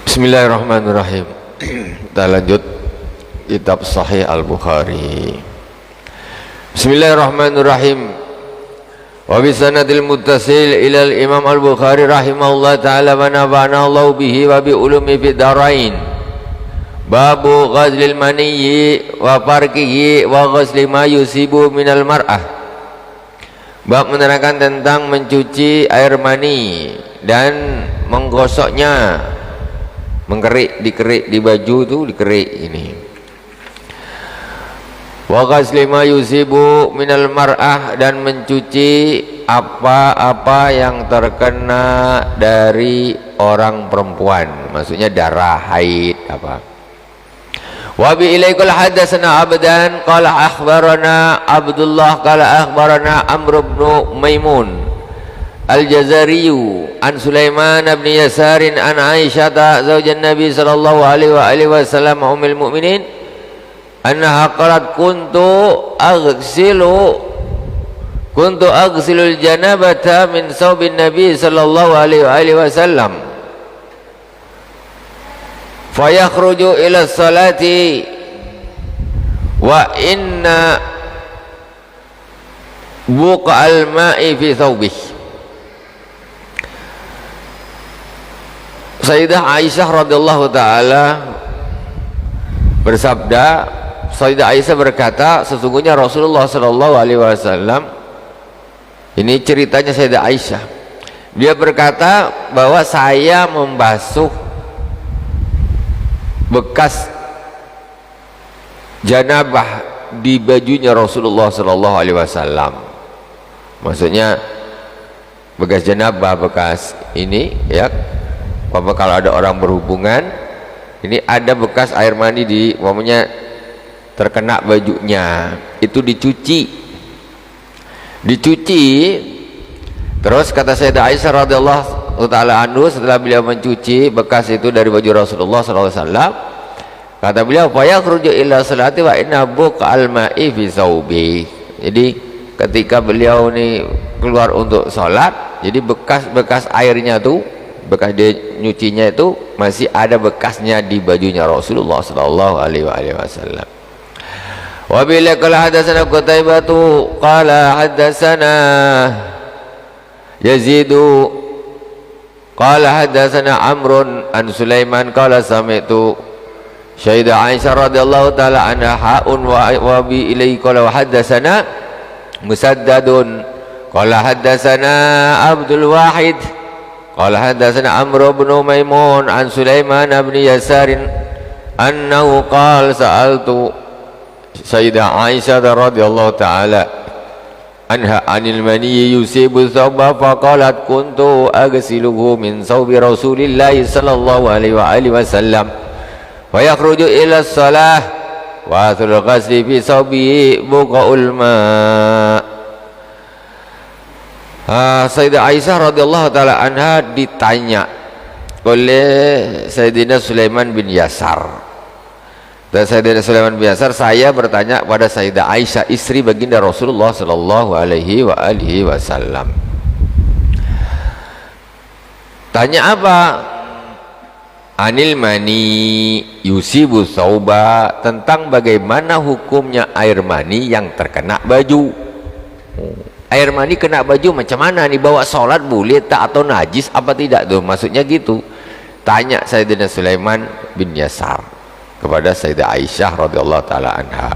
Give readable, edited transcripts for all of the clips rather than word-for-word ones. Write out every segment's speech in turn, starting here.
Bismillahirrahmanirrahim. Kita lanjut kitab Sahih Al-Bukhari. Bismillahirrahmanirrahim. Wa bi sanadil muttasil ila al-Imam Al-Bukhari rahimahullah ta'ala wa nafa'ana Allah bihi wa bi ulumi fid darain. Babu ghazlil maniyyi wa farqihi wa ghazli ma yusibu minal mar'ah. Bab menerangkan tentang mencuci air mani dan menggosoknya, mengkerik, dikerik di baju itu, dikerik ini. Wa ghazli ma yusibu minal mar'ah, dan mencuci apa-apa yang terkena dari orang perempuan, maksudnya darah, haid apa. Wa bi ilaikal hadatsana abdan qala akhbarana Abdullah qala akhbarana Amr ibn Maimun Al-Jazariyu an Sulaiman bin Yasarin an Aisyah zaujan Nabi sallallahu alaihi wasallam ummul mukminin annaha qalat kuntu aghsilul janabata min saubin Nabi sallallahu alaihi wasallam fayakhruju ila salati wa inna buqa'al ma'i fi thawbihi. Sayyidah Aisyah radhiyallahu taala bersabda, Sayyidah Aisyah berkata, sesungguhnya Rasulullah sallallahu alaihi wasallam, ini ceritanya Sayyidah Aisyah, dia berkata bahwa saya membasuh bekas janabah di bajunya Rasulullah sallallahu alaihi wasallam. Maksudnya bekas janabah, bekas ini ya, apa kalau ada orang berhubungan, ini ada bekas air mani di umpamanya terkena bajunya, itu dicuci. Terus kata Sayyidah Aisyah radhiyallahu ta'ala anhu, setelah beliau mencuci bekas itu dari baju Rasulullah sallallahu alaihi wasallam, kata beliau fa yakhruju ila salati wa inna buqa'al ma'i fi thawbi. Jadi ketika beliau ini keluar untuk sholat, jadi bekas airnya tuh, bekas dia nyucinya itu masih ada bekasnya di bajunya Rasulullah sallallahu alaihi wasallam. Wa bila qala hadatsana Qutaibah qala hadatsana Yazidu qala hadatsana Amrun an Sulaiman qala sami'tu Sayyidah Aisyah radhiyallahu taala anha haun wa bi ilai qala hadatsana Musaddadun qala hadatsana Abdul Wahid qala hadatsana Amr bin Maimun an Sulaiman bin Yasarin annahu qala sa'altu Sayyidah Aisyah radhiyallahu taala anha anil mani yusibu thawba faqalat kuntu aghsiluhu min thawbi Rasulillahi sallallahu alaihi wasallam wa yakhruju ila shalah wa athul ghasli fi thawbi buqa'ul ma. Sayyidah Aisyah radhiyallahu taala anha ditanya oleh Sayyidina Sulaiman bin Yasar. Dan Sayyidina Sulaiman bin Yasar, saya bertanya pada Sayyidah Aisyah, istri baginda Rasulullah sallallahu alaihi wasallam. Tanya apa? Anil mani yusibu thawba, tentang bagaimana hukumnya air mani yang terkena baju. Air mani kena baju macam mana nih, bawa sholat boleh tak atau najis apa tidak tuh, maksudnya gitu. Tanya Sayyidina Sulaiman bin Yasar kepada Sayyidah Aisyah radhiyallahu taala anha.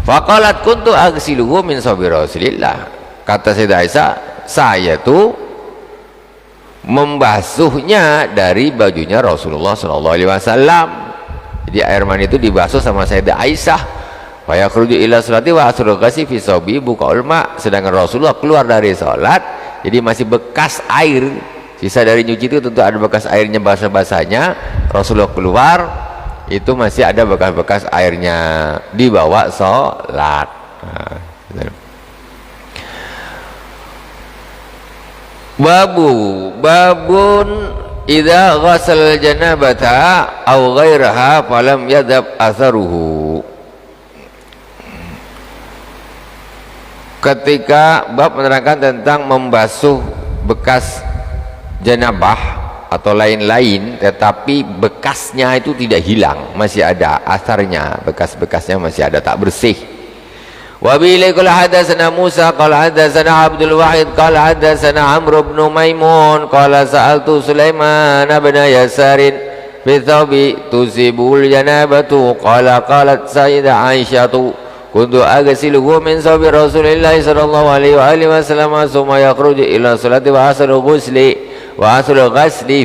Faqalat kuntu aghsiluhu min thawbi Rasulillah. Kata Sayyidah Aisyah, saya tuh membasuhnya dari bajunya Rasulullah sallallahu alaihi wasallam. Jadi air mani itu dibasuh sama Sayyidah Aisyah. Fa yakhruju ila salati wa asrul ghasli fi thawbi buqa'ul ma. Sedangkan Rasulullah keluar dari salat, jadi masih bekas air. Sisa dari nyuci itu tentu ada bekas airnya, basah-basahnya. Rasulullah keluar, itu masih ada bekas-bekas airnya, dibawa sholat. Babun idza ghasal janabata aw ghairaha falam yadhab atharuhu. Ketika bab menerangkan tentang membasuh bekas janabah atau lain-lain, tetapi bekasnya itu tidak hilang, masih ada asarnya, bekas-bekasnya masih ada, tak bersih. Wa bihi qala hadatsana Musa qala hadatsana Abdul Wahid qala hadatsana Amr bin Maimun qala sa'altu Sulaiman bin Yasarin fi thawbi tusibul janabatu qala qalat sayyidah Aisyah kuntu aghsiluhu min thawbi Rasulillah sallallahu alaihi wa alihi wasallam summa yakhruju ila salati wa asru ghusli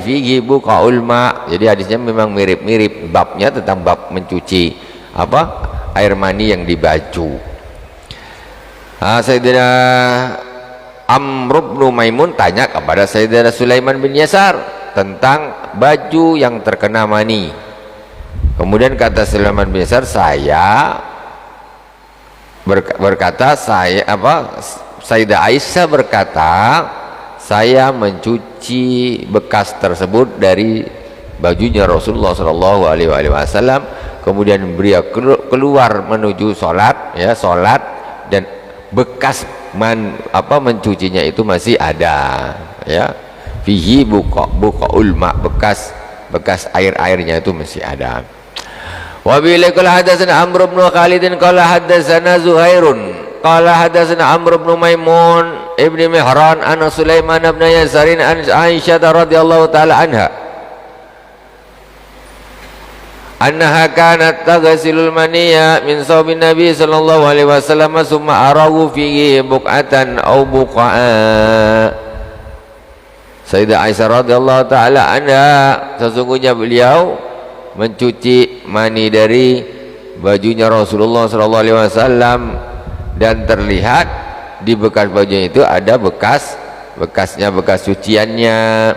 fihi buqaul ma. Jadi hadisnya memang mirip-mirip, babnya tentang bab mencuci air mani yang di baju. Sayyidina Amr bin Maimun tanya kepada Sayyidina Sulaiman bin Yasar tentang baju yang terkena mani. Kemudian kata Sulaiman bin Yasar, saya berkata, Sayyidah Aisyah berkata, saya mencuci bekas tersebut dari bajunya Rasulullah sallallahu alaihi wasallam, kemudian beliau keluar menuju sholat, dan bekas mencucinya itu masih ada, ya. Fihi buqaul ma, bekas air-airnya itu masih ada. Wa bihi qala hadatsana Amr bin Khalid qala hadatsana Zuhairun qala hadatsana Amr bin Maimun ibni Mihran an Sulaiman bin Yasarin an Aisyah radhiyallahu taala anha annaha kanat taghsilul maniyya min thawbin nabi sallallahu alaihi wasallam summa arahu fihi buqatan aw buqa'a. Sayyidah Aisyah radhiyallahu taala anha, sesungguhnya beliau mencuci mani dari bajunya Rasulullah sallallahu alaihi wasallam dan terlihat di bekas bajunya itu ada bekasnya, bekas cuciannya.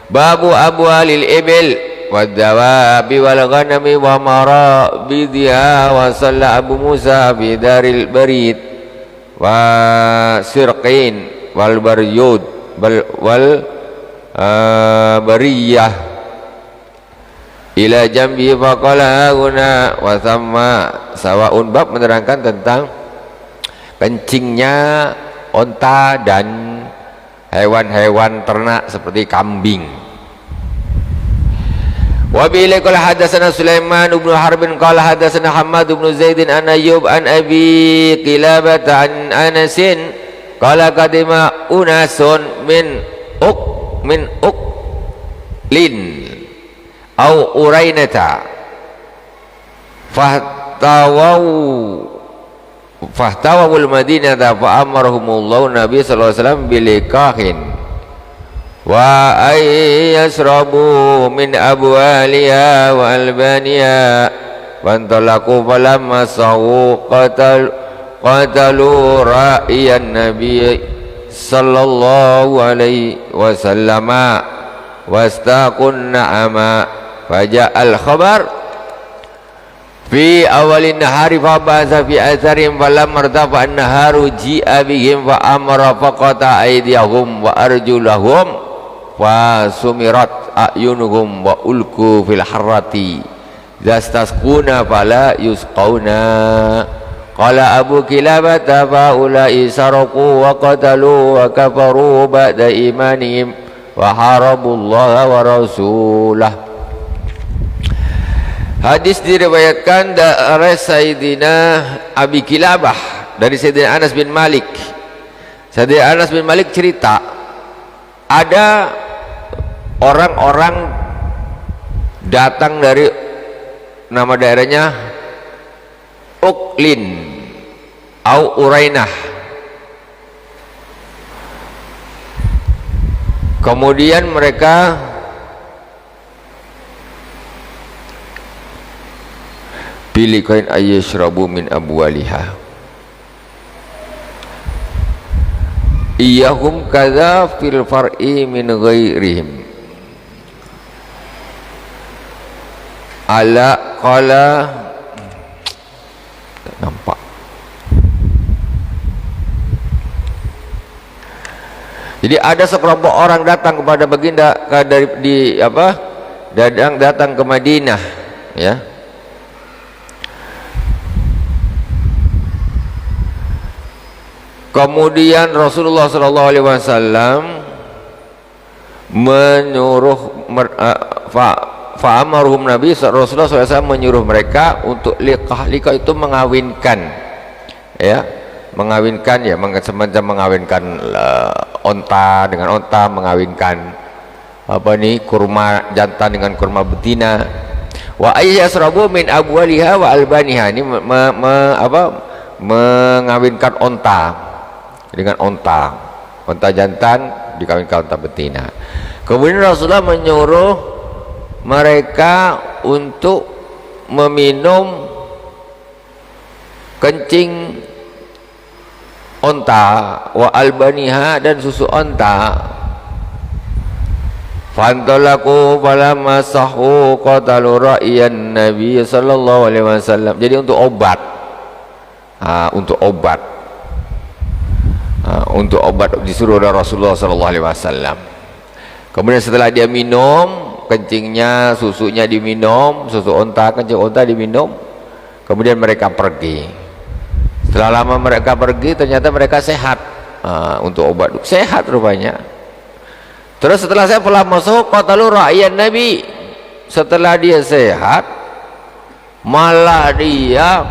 Babu abwalil ibil wadawabi wal ghanami wa marabidha wa salla Abu Musa fi daril barid wa sirqin wal baryud wal bariyah ila jambi faqala huna wa thamma sawaun. Bab menerangkan tentang kencingnya onta dan hewan-hewan ternak seperti kambing. Wa bihi qala hadatsana Sulaiman bin Harb qala hadatsana Hammad bin Zaid an Ayyub an Abi Qilabah an Anas qala qadima unasun min Uqlin au Urainata fahtawul Madinata fa amarahumullahu Nabi sallallahu alaihi wasallam bilikahin wa ay yasrabu min abwaliha wa albaniha fantalaqu falamma sawu qatalu ra'iyan nabiy sallallahu alaihi wasallam wastaqun na'ama faja'al khabar fi awalin nahari fa ba'atha fi atharim falam martafa an-naharu ji'a bihim fa amara faqata aydiyahum wa arjulahum fa sumirat ayunuhum wa ulku fil harrati zastasquna fala yusqauna. Qala Abu Kilabah fa ulai sarqu wa qatalu wa kafaru ba'da imanihim wa harabullaha wa rasulah. Hadis diriwayatkan dari Sayyidina Abi Kilabah dari Sayyidina Anas bin Malik. Sayyidina Anas bin Malik cerita, ada orang-orang datang dari nama daerahnya Uqlin au Urainah. Kemudian mereka pilih kain ayyashrabu min abwaliha iyahum kadza fil far'i min ghairihim ala qala nampak. Jadi ada sekelompok orang datang kepada baginda datang ke Madinah, ya. Kemudian Rasulullah sallallahu alaihi wasallam menyuruh fa'amarhum Nabi Rasulullah SAW menyuruh mereka untuk liqah itu mengawinkan, ya, mengawinkan, ya, semacam mengawinkan onta dengan onta, mengawinkan kurma jantan dengan kurma betina. Wa ayyasrabu min abwaliha wa albaniha, ini mengawinkan onta dengan onta jantan dikawinkan onta betina. Kemudian Rasulullah menyuruh mereka untuk meminum kencing onta wa albaniha, dan susu onta. Fantalaku falamma sahu qatalu ra'iyan Nabi sallallahu alaihi wasallam. Jadi untuk obat, untuk obat disuruh oleh Rasulullah sallallahu alaihi wasallam. Kemudian setelah dia minum kencingnya, susunya diminum, susu onta, kencing onta diminum, kemudian mereka pergi. Setelah lama mereka pergi, ternyata mereka sehat. Untuk obat sehat rupanya. Terus setelah saya pulang masuk qatalu ra'yan Nabi, setelah dia sehat malah dia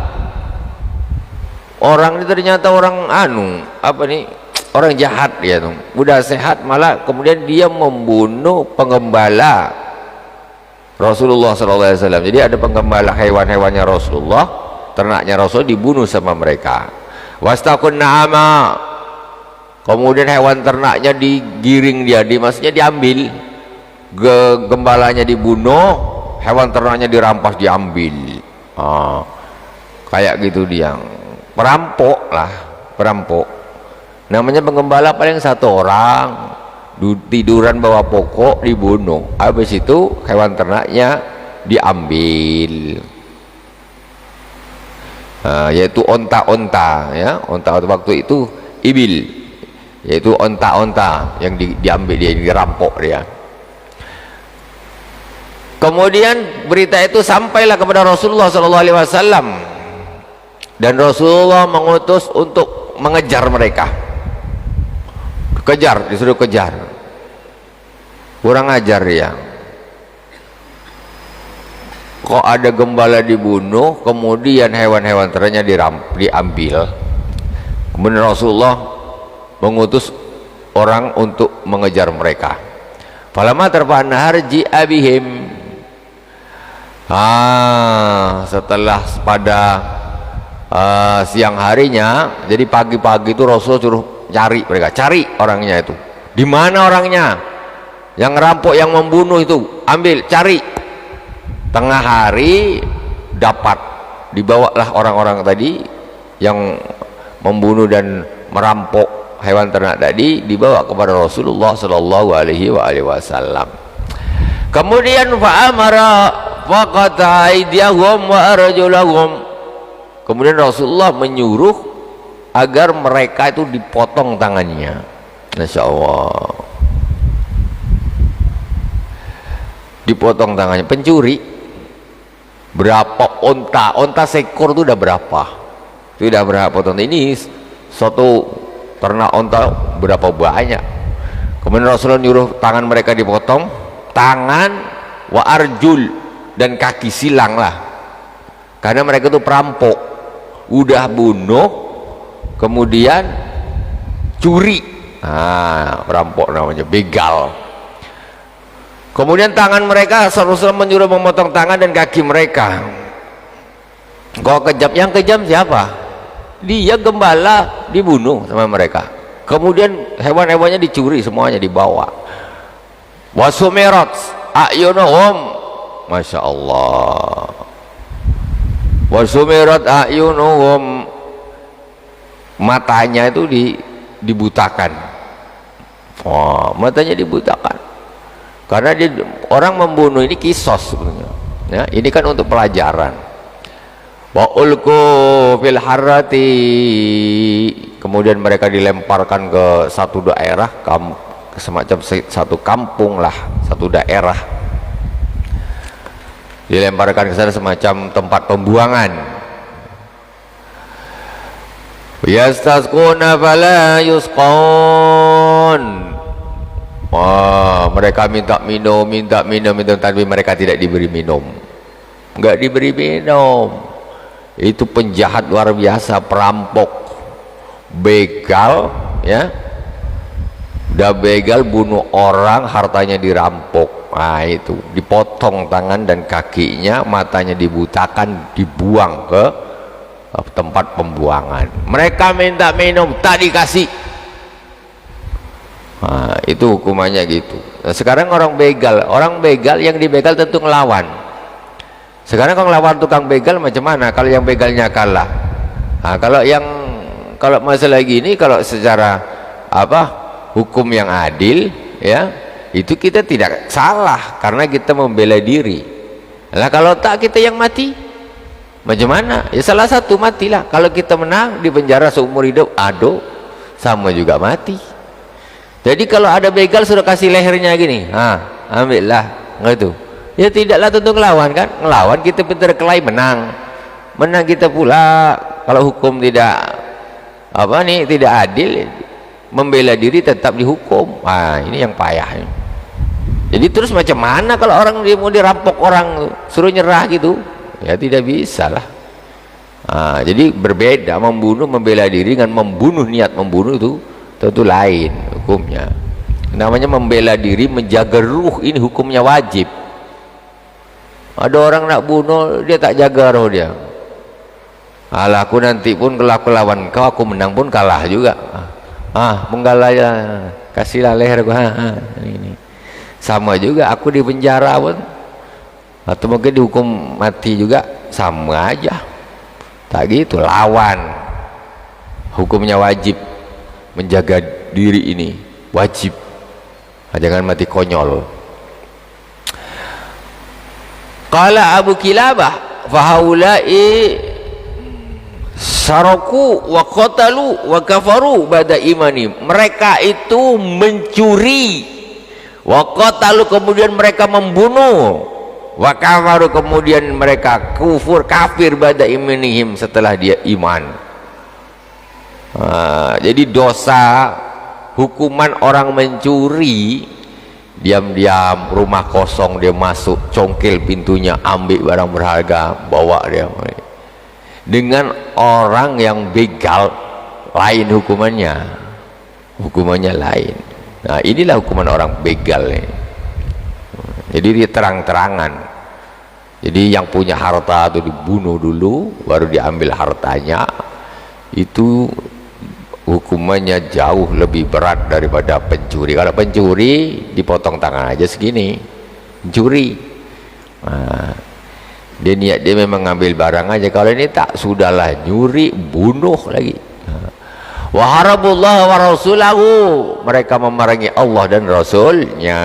orang ini ternyata orang orang jahat, dia tuh udah sehat malah kemudian dia membunuh penggembala Rasulullah SAW. Jadi ada penggembala hewan-hewannya Rasulullah, ternaknya Rasul dibunuh sama mereka. Wastaqun na'ama, kemudian hewan ternaknya digiring, maksudnya diambil, gembalanya dibunuh, hewan ternaknya dirampas, diambil. Kayak gitu, dia perampok lah, perampok. Namanya penggembala paling satu orang, tiduran bawah pokok dibunuh, habis itu hewan ternaknya diambil. Yaitu onta-onta, ya, onta waktu itu ibil, yaitu onta-onta yang diambil, dia dirampok dia. Kemudian berita itu sampailah kepada Rasulullah SAW, dan Rasulullah mengutus untuk mengejar mereka. Kejar, disuruh kejar. Kurang ajar dia. Kok ada gembala dibunuh, kemudian hewan-hewan ternaknya diambil. Kemudian Rasulullah mengutus orang untuk mengejar mereka. Falamma tarfa'an nahar ji'a bihim. Setelah pada siang harinya, jadi pagi-pagi itu Rasul suruh cari mereka, cari orangnya itu. Di mana orangnya? Yang ngerampok, yang membunuh itu, ambil, cari. Tengah hari dapat, dibawalah orang-orang tadi yang membunuh dan merampok hewan ternak tadi, dibawa kepada Rasulullah sallallahu alaihi wasallam. Kemudian fa'amara faqata aydiyahum wa arjulahum. Kemudian Rasulullah menyuruh agar mereka itu dipotong tangannya. Masya Allah, dipotong tangannya. Pencuri berapa onta sekor itu udah berapa? Itu udah berapa potong? Ini satu ternak onta berapa banyak. Kemudian Rasulullah nyuruh tangan mereka dipotong, tangan wa arjul, dan kaki silang lah, karena mereka itu perampok, udah bunuh kemudian curi. Perampok namanya, begal. Kemudian tangan mereka, Rasulullah menyuruh memotong tangan dan kaki mereka. Kok kejam? Yang kejam siapa? Dia gembala dibunuh sama mereka, kemudian hewan-hewannya dicuri semuanya, dibawa. Wasumirat a'yunuhum, Masya Allah, wasumirat a'yunuhum, matanya itu dibutakan. Matanya dibutakan karena orang membunuh ini kisos sebenarnya, ya, ini kan untuk pelajaran. Wa ulqu fil harrati, kemudian mereka dilemparkan ke satu daerah, semacam satu kampung lah, satu daerah, dilemparkan ke sana semacam tempat pembuangan. Yastasquna fala yusqan. mereka minta minum, tapi mereka tidak diberi minum. Enggak diberi minum. Itu penjahat luar biasa, perampok, begal, ya. Udah begal bunuh orang, hartanya dirampok. Nah itu, dipotong tangan dan kakinya, matanya dibutakan, dibuang ke tempat pembuangan. Mereka minta minum, tak dikasih. Nah, itu hukumannya gitu. Nah, sekarang orang begal yang dibegal tentu ngelawan. Sekarang kalau ngelawan tukang begal macam mana kalau yang begalnya kalah? Nah, kalau masalah gini, kalau secara hukum yang adil, ya, itu kita tidak salah karena kita membela diri. Nah, kalau tak, kita yang mati macam mana? Ya salah satu matilah. Kalau kita menang di penjara seumur hidup, sama juga mati. Jadi kalau ada begal sudah kasih lehernya gini, ambillah, enggak itu. Ya tidaklah tentu ngelawan kan? Ngelawan kita berkelahi, menang kita pula. Kalau hukum tidak tidak adil, membela diri tetap dihukum. Ini yang payah. Jadi terus macam mana kalau orang dia mau dirampok orang, suruh nyerah gitu? Ya tidak bisa lah. Jadi berbeda membunuh, membela diri dengan membunuh, niat membunuh itu tentu lain hukumnya. Namanya membela diri, menjaga ruh, ini hukumnya wajib. Ada orang nak bunuh, dia tak jaga roh dia. Aku nanti pun kalau aku lawan kau, aku menang pun kalah juga. Penggalah ya, kasihlah leher gua. Ini sama juga, aku di penjara pun, atau mungkin dihukum mati juga, sama aja. Tak gitu, lawan. Hukumnya wajib. Menjaga diri ini wajib, jangan mati konyol. Qala Abu Kilabah, fahaulai saraku wa qatalu wa kafaru ba'da imani. Mereka itu mencuri, wa qatalu kemudian mereka membunuh, wa kafaru kemudian mereka kafir ba'da imanihim setelah dia iman. Jadi dosa, hukuman orang mencuri, diam-diam rumah kosong dia masuk, congkel pintunya, ambil barang berharga, bawa dia. Dengan orang yang begal, lain hukumannya lain. Nah, inilah hukuman orang begal ini. Jadi dia terang-terangan. Jadi yang punya harta itu dibunuh dulu, baru diambil hartanya. Itu hukumannya jauh lebih berat daripada pencuri. Kalau pencuri dipotong tangan aja segini, pencuri. Dia niat dia memang ngambil barang aja. Kalau ini tak, sudahlah, nyuri, bunuh lagi. Wa harabullah wa rasulahu, mereka memerangi Allah dan Rasulnya,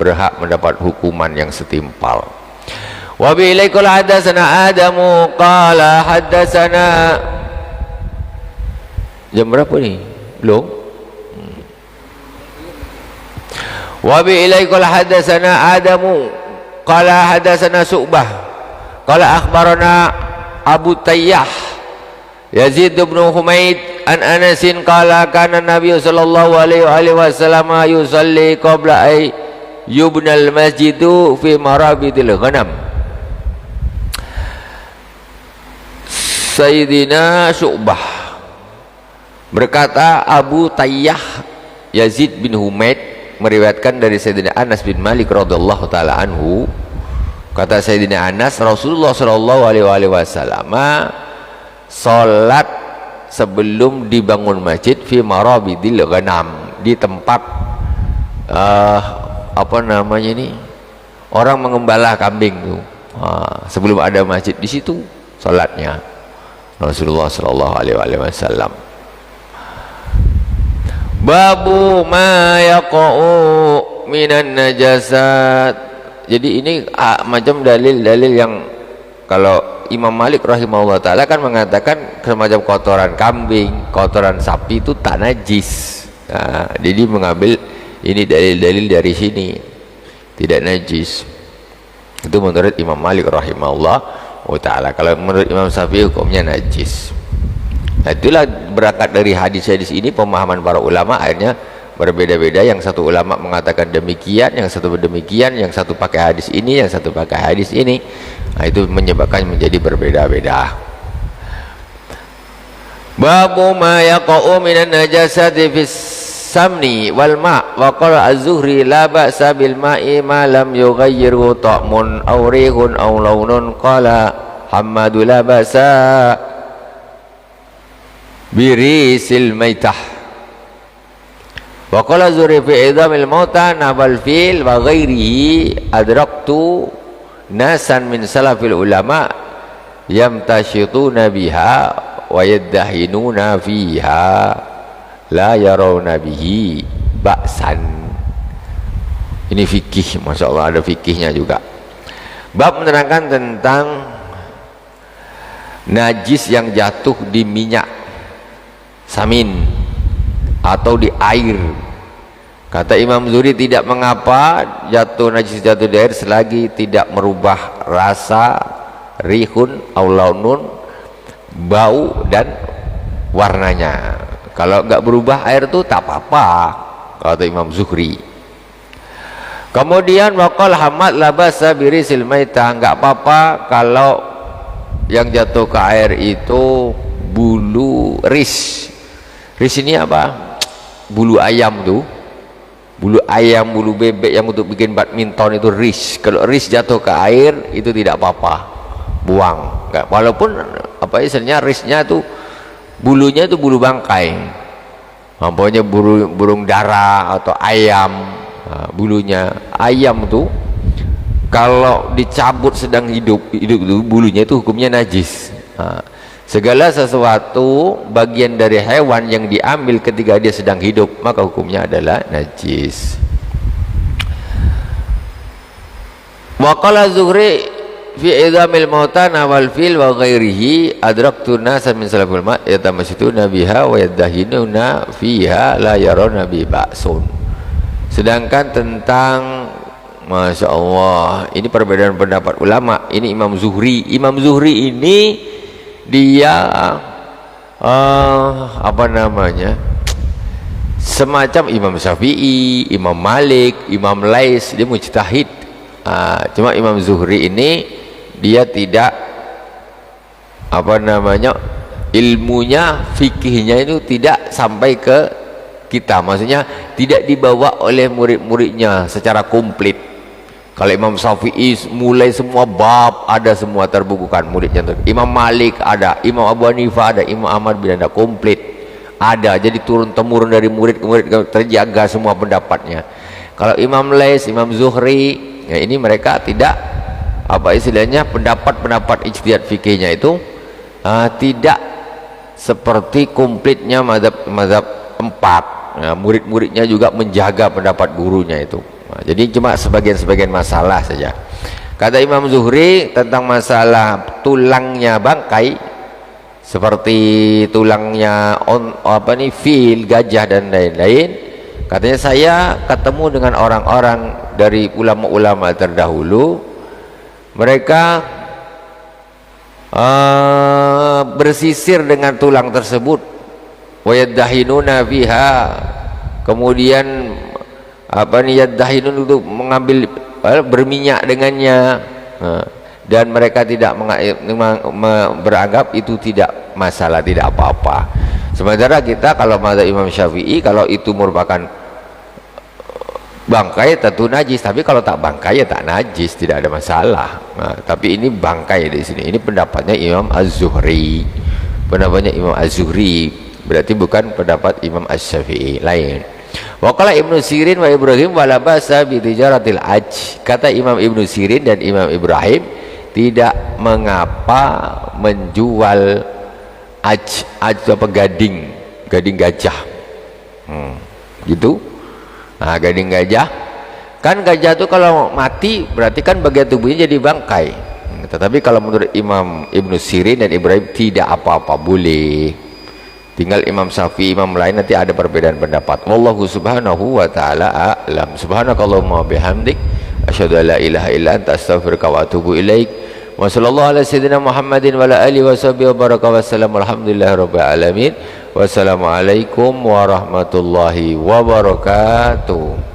berhak mendapat hukuman yang setimpal. Wa bi ilaikul hadatsana Adamu qala hadatsana. Jam berapa ni? Belum. Wa bi ilaikul hadatsana Adamu qala hadatsana Su'bah qala akhbarana Abu Tayyah Yazid bin Humaid an Anasin qala kana Nabi sallallahu alaihi wasallam yusalli qabla ay yubnal masjidu fi marabidil ghanam. Sayyidina Syu'bah berkata, Abu Tayyah Yazid bin Humaid meriwayatkan dari Sayyidina Anas bin Malik radhiyallahu taala anhu, kata Sayyidina Anas, Rasulullah sallallahu alaihi wasallam salat sebelum dibangun masjid fi marabidil ghanam, di tempat orang mengembala kambing tuh. Sebelum ada masjid, di situ salatnya Rasulullah sallallahu alaihi wasallam. Babu ma yaqa'u minan najasat. Jadi ini macam dalil-dalil yang kalau Imam Malik rahimahullah ta'ala kan mengatakan semacam kotoran kambing, kotoran sapi itu tak najis. Jadi mengambil ini dalil-dalil dari sini, tidak najis. Itu menurut Imam Malik rahimahullah ta'ala. Kalau menurut Imam Syafi'i hukumnya najis. Nah, itulah berangkat dari hadis-hadis ini, pemahaman para ulama akhirnya berbeda-beda. Yang satu ulama mengatakan demikian, yang satu demikian, yang satu pakai hadis ini, yang satu pakai hadis ini. Nah, itu menyebabkan menjadi berbeda-beda. Babu ma yaqa'u minan najasati fis samni wal ma' wa qala az-Zuhri la ba'sa bil ma'i ma lam yughayyiru ta'mun aw rihun aw launun. Qala Hammadu la ba'sa birisil maitah wa qala Zuhri fi idhamil mauta nabal fil wa ghairihi adraktu nasan min salafil ulama yamtashituna biha wa yaddahinuna fiha la yarawna bihi ba'san. Ini fikih, Masya Allah, ada fikihnya juga. Bab menerangkan tentang najis yang jatuh di minyak samin atau di air. Kata Imam Zuhri, tidak mengapa najis jatuh di air selagi tidak merubah rasa, rihun, aulaunun, bau dan warnanya. Kalau enggak berubah air itu tak apa-apa, kata Imam Zuhri. Kemudian waqal Hamad labasa birisil maitah, enggak apa-apa kalau yang jatuh ke air itu bulu ris. Ris ini apa? Bulu ayam tuh. Bulu ayam, bulu bebek yang untuk bikin badminton itu ris. Kalau ris jatuh ke air itu tidak apa-apa, buang. Enggak, walaupun apa istilahnya risnya itu bulunya itu bulu bangkai, mampaknya burung dara atau ayam. Nah, bulunya ayam itu kalau dicabut sedang hidup itu bulunya itu hukumnya najis. Nah, segala sesuatu bagian dari hewan yang diambil ketika dia sedang hidup maka hukumnya adalah najis. Wa qala Zuhri fi idhamil mautan wal fil wa ghairihi adraktu nasan min salafil ma yatamasituna biha wa yadahinuna fiha la yarawna bi ba'sun. Sedangkan tentang, Masya Allah, ini perbedaan pendapat ulama. Ini Imam Zuhri. Imam Zuhri ini dia apa namanya, semacam Imam Syafi'i, Imam Malik, Imam Lais. Dia mujtahid. Cuma Imam Zuhri ini dia tidak apa namanya, ilmunya, fikihnya itu tidak sampai ke kita, maksudnya tidak dibawa oleh murid-muridnya secara komplit. Kalau Imam Syafi'i mulai semua bab ada semua terbukukan muridnya. Imam Malik ada, Imam Abu Hanifah ada, Imam Ahmad bin Hanbal komplit ada, jadi turun temurun dari murid ke murid terjaga semua pendapatnya. Kalau Imam Lais, Imam Zuhri, ya ini mereka tidak apa istilahnya, pendapat ijtihad fikihnya itu tidak seperti komplitnya mazhab 4. Ya, murid-muridnya juga menjaga pendapat gurunya itu. Nah, jadi cuma sebagian-sebagian masalah saja. Kata Imam Zuhri tentang masalah tulangnya bangkai, seperti tulangnya fil, gajah dan lain-lain. Katanya saya ketemu dengan orang-orang dari ulama-ulama terdahulu, mereka bersisir dengan tulang tersebut, wa yaddahinuna fiha, kemudian yaddahinun itu mengambil berminyak dengannya, dan mereka tidak beranggap itu tidak masalah, tidak apa-apa. Sementara kita kalau mazhab Imam Syafi'i, kalau itu merupakan bangkai tentu najis, tapi kalau tak bangkai ya tak najis, tidak ada masalah. Nah, tapi ini bangkai di sini. Ini pendapatnya Imam Az-Zuhri. Pendapatnya Imam Az-Zuhri berarti bukan pendapat Imam Asy-Syafi'i lain. Wa qala Ibnu Sirin wa Ibrahim wala ba'sa bi tijaratil aj. Kata Imam Ibnu Sirin dan Imam Ibrahim, tidak mengapa menjual aj itu apa, gading gajah. Gitu. Nah, gading gajah, kan gajah itu kalau mati berarti kan bagian tubuhnya jadi bangkai. Tetapi kalau menurut Imam Ibnu Sirin dan Ibrahim tidak apa-apa, boleh. Tinggal Imam Syafi'i, Imam lain nanti ada perbedaan pendapat. Wallahu subhanahu wa ta'ala a'lam. Subhanakallahumma bihamdik asyhadu an la ilaha illa anta astaghfiruka wa atubu ilaik. Wa sallallahu ala sayyidina Muhammadin wa ala alihi wa sahbihi wa baraka wa sallam. Alhamdulillahirabbil alamin. Wassalamualaikum warahmatullahi wabarakatuh.